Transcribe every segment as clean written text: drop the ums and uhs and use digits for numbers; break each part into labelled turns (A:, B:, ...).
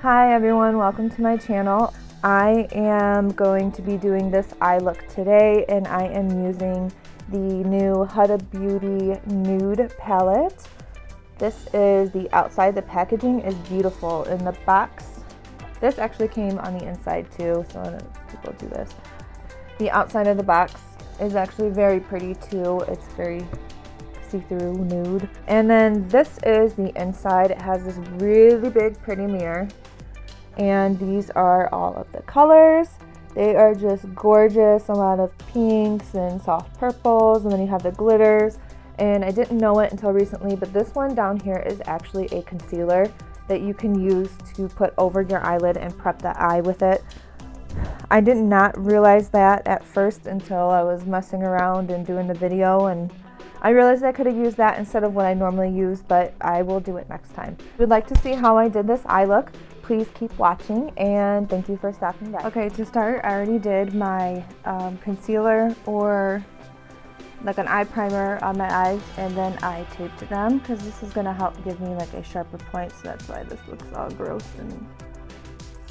A: Hi everyone, welcome to my channel. I am going to be doing this eye look today, and I am using the new Huda Beauty Nude palette. This is the outside. The packaging is beautiful. In the box, this actually came on the inside too, so people do this. The outside of the box is actually very pretty too. It's very see-through nude. And then this is the inside. It has this really big pretty mirror, and these are all of the colors. They are just gorgeous. A lot of pinks and soft purples, and then you have the glitters. And I didn't know it until recently, but this one down here is actually a concealer that you can use to put over your eyelid and prep the eye with it. I did not realize that at first until I was messing around and doing the video, and I realized I could have used that instead of what I normally use, but I will do it next time. If you would like to see how I did this eye look, please keep watching, and thank you for stopping by. Okay, to start, I already did my concealer or like an eye primer on my eyes, and then I taped them because this is going to help give me like a sharper point, so that's why this looks all gross and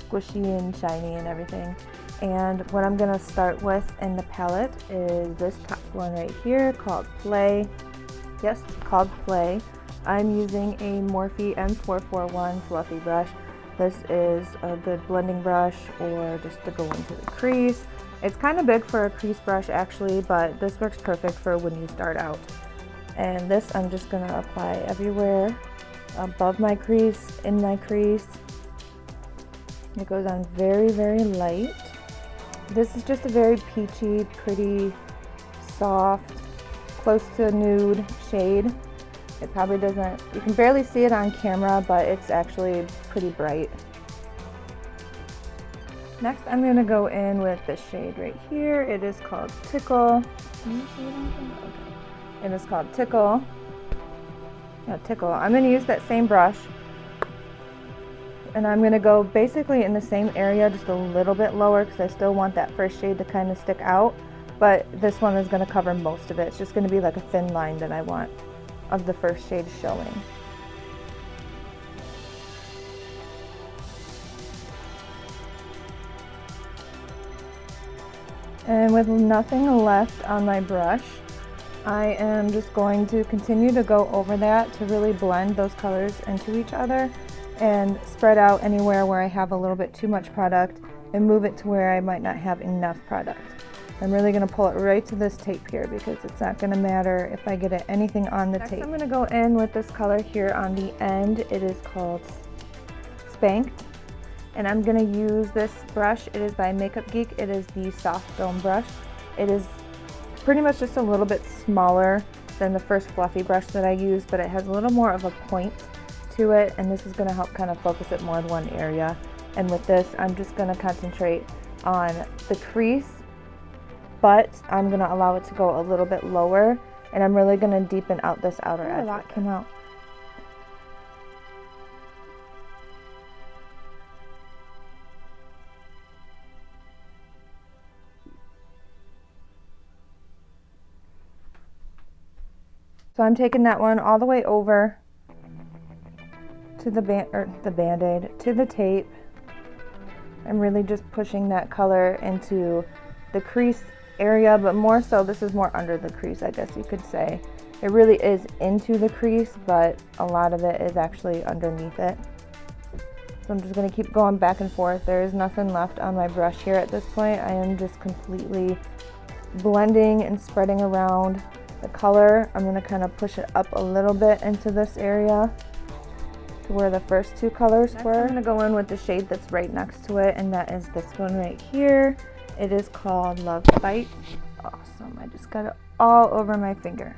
A: squishy and shiny and everything. And what I'm going to start with in the palette is this top one right here called Play. Yes, called Play. I'm using a Morphe M441 fluffy brush. This is a good blending brush or just to go into the crease. It's kind of big for a crease brush actually, but this works perfect for when you start out. And this I'm just going to apply everywhere above my crease, in my crease. It goes on very, very light. This is just a very peachy, pretty, soft, close to a nude shade. It probably doesn't, you can barely see it on camera, but it's actually pretty bright. Next, I'm going to go in with this shade right here. It is called Tickle. Can you see it on camera? Okay. It is called Tickle. Yeah, Tickle. I'm going to use that same brush, and I'm going to go basically in the same area, just a little bit lower, because I still want that first shade to kind of stick out, but this one is going to cover most of it. It's just going to be like a thin line that I want of the first shade showing. And with nothing left on my brush, I am just going to continue to go over that to really blend those colors into each other and spread out anywhere where I have a little bit too much product and move it to where I might not have enough product. I'm really going to pull it right to this tape here because it's not going to matter if I get anything on the tape. Next, I'm going to go in with this color here on the end. It is called Spanked, and I'm going to use this brush. It is by Makeup Geek. It is the soft dome brush. It is pretty much just a little bit smaller than the first fluffy brush that I used, but it has a little more of a point to it, and this is going to help kind of focus it more in one area. And with this, I'm just going to concentrate on the crease, but I'm going to allow it to go a little bit lower, and I'm really going to deepen out this outer edge. A lot came out. So I'm taking that one all the way over to the band-aid, to the tape. I'm really just pushing that color into the crease area, but more so this is more under the crease, I guess you could say. It really is into the crease, but a lot of it is actually underneath it. So I'm just going to keep going back and forth. There is nothing left on my brush here at this point. I am just completely blending and spreading around the color. I'm going to kind of push it up a little bit into this area to where the first two colors were. I'm going to go in with the shade that's right next to it, and that is this one right here. It is called Love Bite. Awesome. I just got it all over my finger.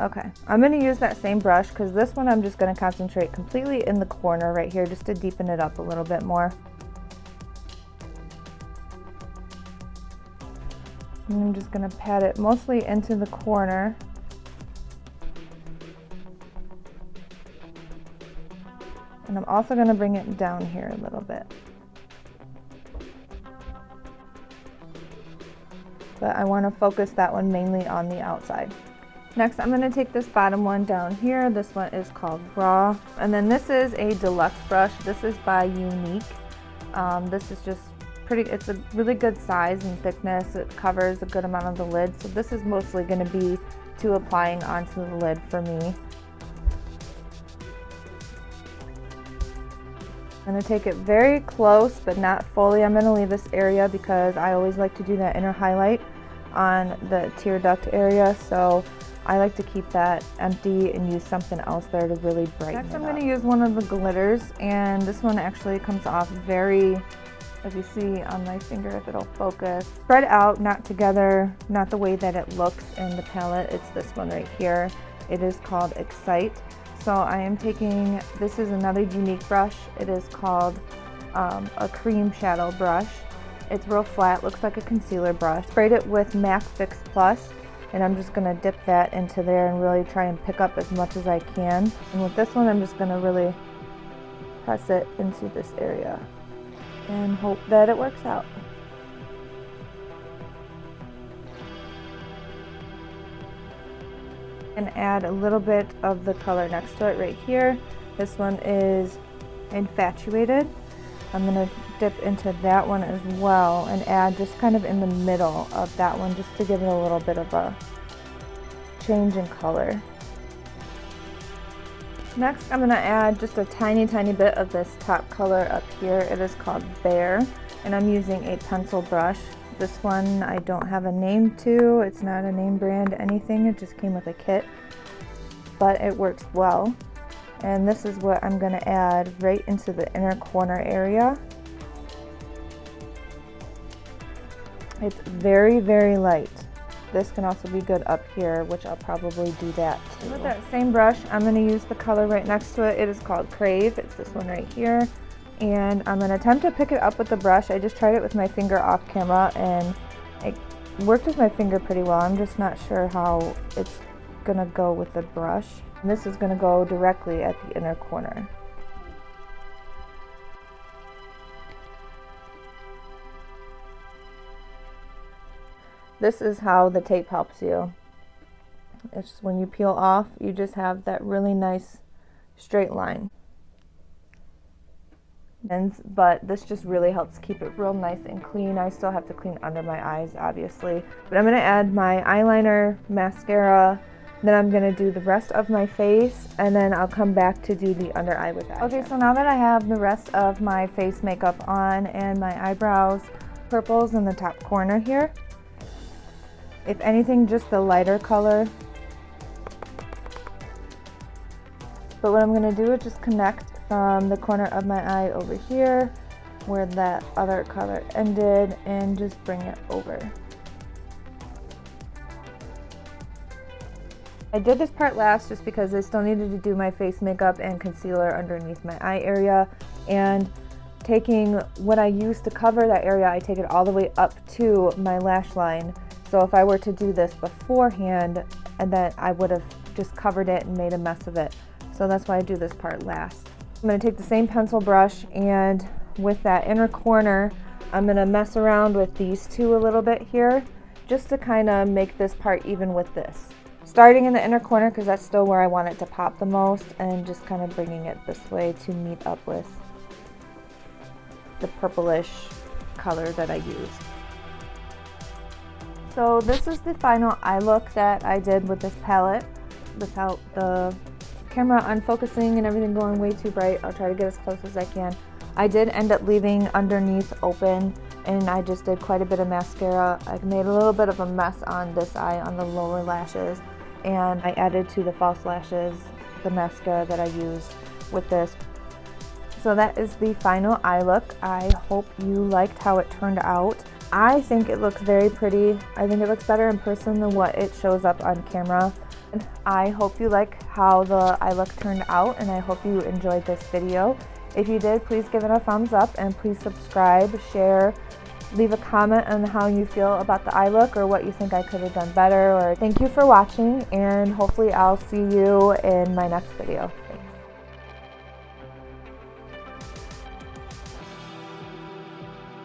A: Okay, I'm going to use that same brush because this one I'm just going to concentrate completely in the corner right here just to deepen it up a little bit more. And I'm just going to pat it mostly into the corner. And I'm also going to bring it down here a little bit. But I want to focus that one mainly on the outside. Next, I'm going to take this bottom one down here. This one is called Raw. And then this is a deluxe brush. This is by Unique. This is just pretty, it's a really good size and thickness. It covers a good amount of the lid. So this is mostly going to be to applying onto the lid for me. I'm going to take it very close, but not fully. I'm going to leave this area because I always like to do that inner highlight on the tear duct area. So I like to keep that empty and use something else there to really brighten it up. Next, I'm going to use one of the glitters, and this one actually comes off very, if you see on my finger, if it'll focus, spread out, not together, not the way that it looks in the palette. It's this one right here. It is called Excite. So I am taking, this is another Unique brush. It is called a cream shadow brush. It's real flat, looks like a concealer brush. Sprayed it with MAC Fix Plus, and I'm just gonna dip that into there and really try and pick up as much as I can. And with this one, I'm just gonna really press it into this area and hope that it works out. And add a little bit of the color next to it right here. This one is Infatuated. I'm gonna dip into that one as well and add just kind of in the middle of that one just to give it a little bit of a change in color. Next, I'm gonna add just a tiny bit of this top color up here. It is called Bear, and I'm using a pencil brush. This one I don't have a name to. It's not a name brand anything. It just came with a kit, but it works well. And this is what I'm going to add right into the inner corner area. It's very light. This can also be good up here, which I'll probably do that too. With that same brush, I'm going to use the color right next to it. It is called Crave. It's this one right here. And I'm going to attempt to pick it up with the brush. I just tried it with my finger off camera and it worked with my finger pretty well. I'm just not sure how it's going to go with the brush. And this is going to go directly at the inner corner. This is how the tape helps you. It's just when you peel off, you just have that really nice straight line. But this just really helps keep it real nice and clean. I still have to clean under my eyes, obviously. But I'm going to add my eyeliner, mascara, then I'm going to do the rest of my face, and then I'll come back to do the under eye with that. Okay, so now that I have the rest of my face makeup on and my eyebrows, purples in the top corner here, if anything, just the lighter color. But what I'm going to do is just connect from the corner of my eye over here where that other color ended and just bring it over. I did this part last just because I still needed to do my face makeup and concealer underneath my eye area, and taking what I use to cover that area, I take it all the way up to my lash line. So if I were to do this beforehand, and then I would have just covered it and made a mess of it. So that's why I do this part last. I'm going to take the same pencil brush, and with that inner corner, I'm going to mess around with these two a little bit here, just to kind of make this part even with this. Starting in the inner corner, because that's still where I want it to pop the most, and just kind of bringing it this way to meet up with the purplish color that I used. So this is the final eye look that I did with this palette, without the camera unfocusing and everything going way too bright. I'll try to get as close as I can. I did end up leaving underneath open, and I just did quite a bit of mascara. I made a little bit of a mess on this eye on the lower lashes, and I added to the false lashes the mascara that I used with this. So that is the final eye look. I hope you liked how it turned out. I think it looks very pretty. I think it looks better in person than what it shows up on camera. I hope you like how the eye look turned out, and I hope you enjoyed this video. If you did, please give it a thumbs up, and please subscribe, share, leave a comment on how you feel about the eye look or what you think I could have done better. Or thank you for watching, and hopefully I'll see you in my next video.